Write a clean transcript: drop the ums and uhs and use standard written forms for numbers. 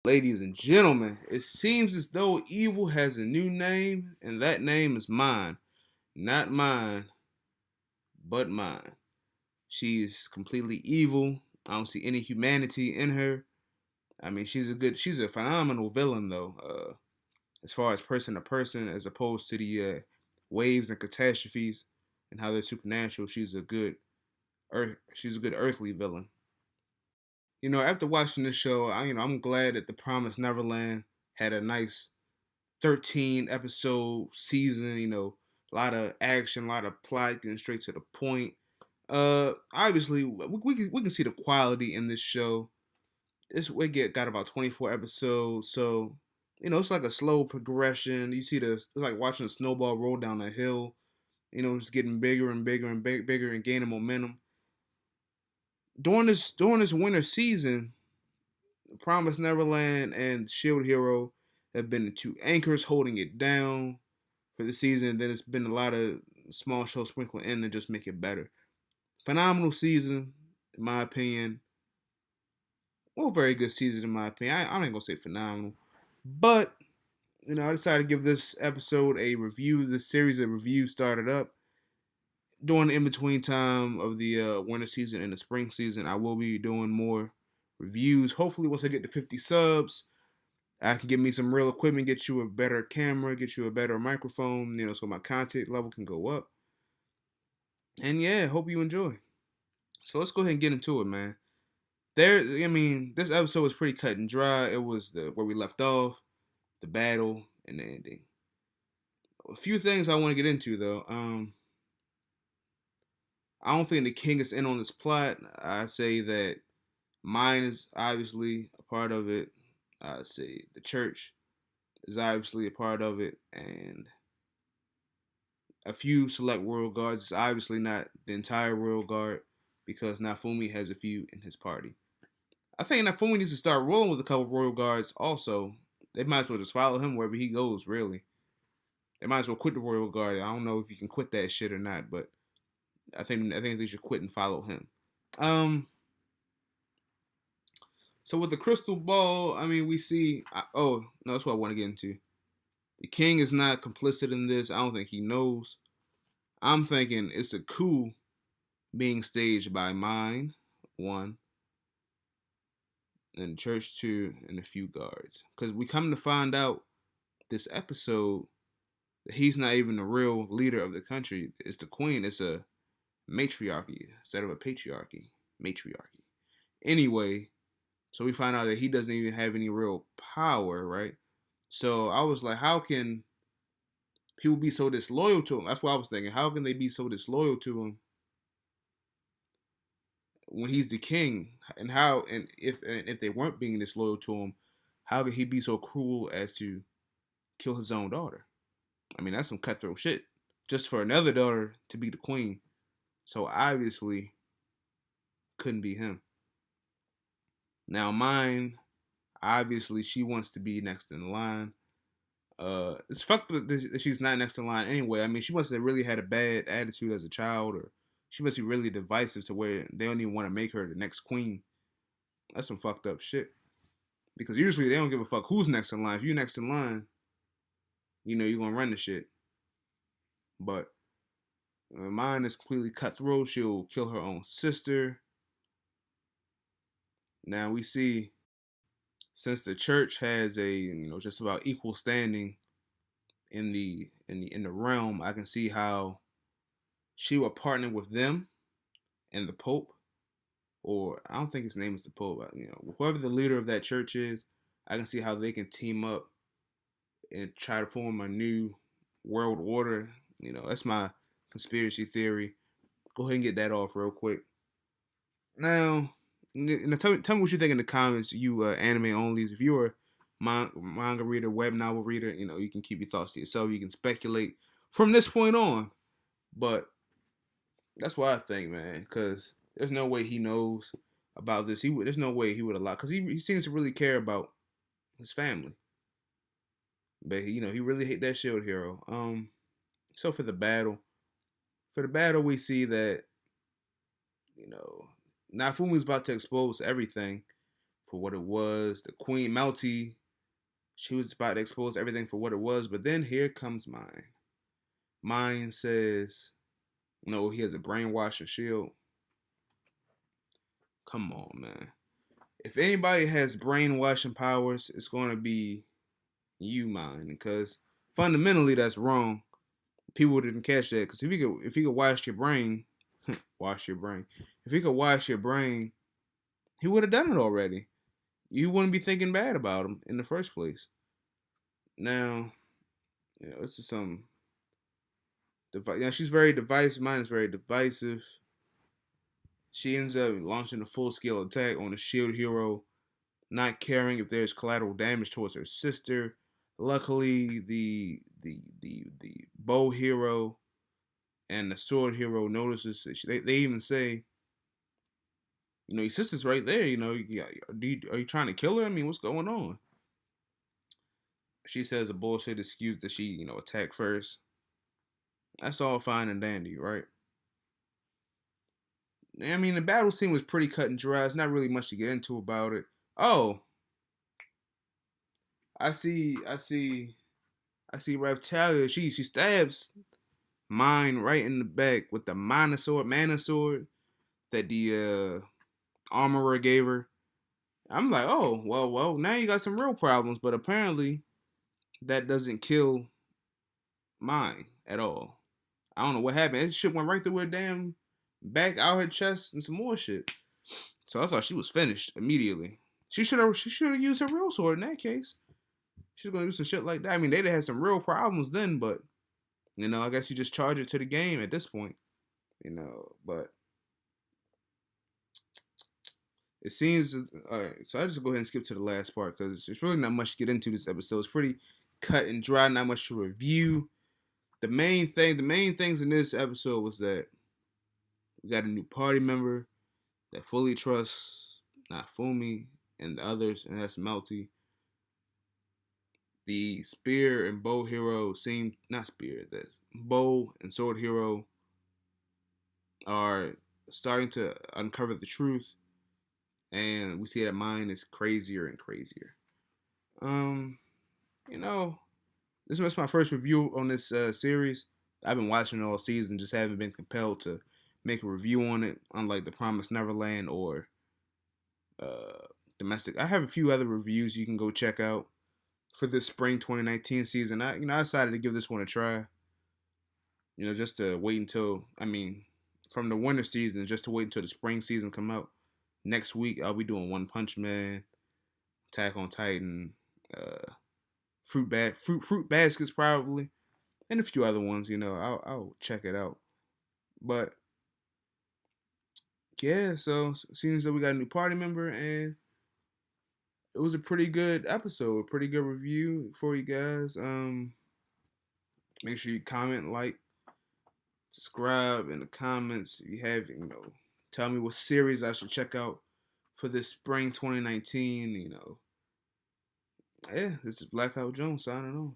Ladies and gentlemen, it seems as though evil has a new name, and that name is Myne. Not mine, but mine. She is completely evil. I don't see any humanity in her. I mean, she's a phenomenal villain though. As far as person to person, as opposed to the waves and catastrophes and how they're supernatural, she's a good earthly villain. After watching this show, I'm glad that The Promised Neverland had a nice 13 episode season. A lot of action, a lot of plot, getting straight to the point. Obviously, we can see the quality in this show. Got about 24 episodes, so it's like a slow progression. It's like watching a snowball roll down a hill. Just getting bigger and bigger and bigger and gaining momentum. During this winter season, Promise Neverland and Shield Hero have been the two anchors holding it down for the season. Then it's been a lot of small shows sprinkled in to just make it better. Phenomenal season, in my opinion. Well, very good season in my opinion. I ain't gonna say phenomenal, but I decided to give this episode a review. This series of reviews started up during the in between time of the winter season and the spring season. I will be doing more reviews. Hopefully, once I get to 50 subs, I can get me some real equipment, get you a better camera, get you a better microphone, so my content level can go up. And yeah, hope you enjoy. So let's go ahead and get into it, man. This episode was pretty cut and dry. It was where we left off, the battle, and the ending. A few things I want to get into though. I don't think the king is in on this plot. I say that Myne is obviously a part of it. I say the church is obviously a part of it, and a few select royal guards is obviously not the entire royal guard because Nafumi has a few in his party. I think Nafumi needs to start rolling with a couple royal guards also. They might as well just follow him wherever he goes, really. They might as well quit the royal guard. I don't know if you can quit that shit or not, but I think they should quit and follow him. So with the crystal ball, we see. Oh no, that's what I want to get into. The king is not complicit in this. I don't think he knows. I'm thinking it's a coup being staged by Myne, one, and church two, and a few guards. Because we come to find out this episode that he's not even the real leader of the country. It's the queen. It's a matriarchy instead of a patriarchy. Matriarchy. Anyway, so we find out that he doesn't even have any real power, right? So I was like, how can people be so disloyal to him? That's what I was thinking. How can they be so disloyal to him when he's the king? And if they weren't being disloyal to him, how could he be so cruel as to kill his own daughter? That's some cutthroat shit. Just for another daughter to be the queen. So obviously couldn't be him. Now Myne, obviously she wants to be next in line. It's fucked that she's not next in line anyway. She must have really had a bad attitude as a child, or she must be really divisive to where they don't even want to make her the next queen. That's some fucked up shit. Because usually they don't give a fuck who's next in line. If you're next in line, you're gonna run the shit. But Myne is completely cutthroat. She'll kill her own sister. Now we see, since the church has a just about equal standing in the realm, I can see how she will partner with them and the Pope, or I don't think his name is the Pope. Whoever the leader of that church is, I can see how they can team up and try to form a new world order. That's my conspiracy theory. Go ahead and get that off real quick. Now, tell me what you think in the comments, you anime onlys. If you're a manga reader, web novel reader, you can keep your thoughts to yourself. You can speculate from this point on. But that's what I think, man. Because there's no way he knows about this. There's no way he would allow. Because he seems to really care about his family. But he really hate that shield hero. So for the battle, we see that Nafumi's about to expose everything for what it was. The Queen Melty, she was about to expose everything for what it was. But then here comes Myne. Myne says, no, he has a brainwashing shield. Come on, man. If anybody has brainwashing powers, it's going to be you, Myne, because fundamentally that's wrong. People didn't catch that because if he could wash your brain, wash your brain. If he could wash your brain, he would have done it already. You wouldn't be thinking bad about him in the first place. Now, this is some. She's very divisive. Myne is very divisive. She ends up launching a full-scale attack on the shield hero, not caring if there's collateral damage towards her sister. Luckily, the bow hero and the sword hero notices. They even say, your sister's right there. Are you trying to kill her? I mean, what's going on? She says a bullshit excuse that she, attacked first. That's all fine and dandy, right? I mean, the battle scene was pretty cut and dry. It's not really much to get into about it. Oh, I see Reptalia. She stabs Myne right in the back with the mana sword that the armorer gave her. I'm like, oh, well, now you got some real problems. But apparently, that doesn't kill Myne at all. I don't know what happened. That shit went right through her damn back, out her chest, and some more shit. So I thought she was finished immediately. She should have used her real sword in that case. She was gonna do some shit like that. I mean, they'd have had some real problems then, but I guess you just charge it to the game at this point. But it seems all right. So I just go ahead and skip to the last part because there's really not much to get into this episode. It's pretty cut and dry, not much to review. The main things in this episode was that we got a new party member that fully trusts Nafumi and the others, and that's Melty. The spear and bow hero the bow and sword hero are starting to uncover the truth, and we see that Myne is crazier and crazier. This was my first review on this series. I've been watching it all season, just haven't been compelled to make a review on it, unlike The Promised Neverland or Domestic. I have a few other reviews you can go check out for this spring 2019 season. I decided to give this one a try. Just to wait until, from the winter season, just to wait until the spring season come out. Next week, I'll be doing One Punch Man, Attack on Titan, Fruit Baskets probably, and a few other ones. I'll check it out. But yeah, so it seems that we got a new party member, and it was a pretty good episode, a pretty good review for you guys. Make sure you comment, like, subscribe in the comments if you have, tell me what series I should check out for this spring 2019. Yeah, this is Blackout Jones signing off.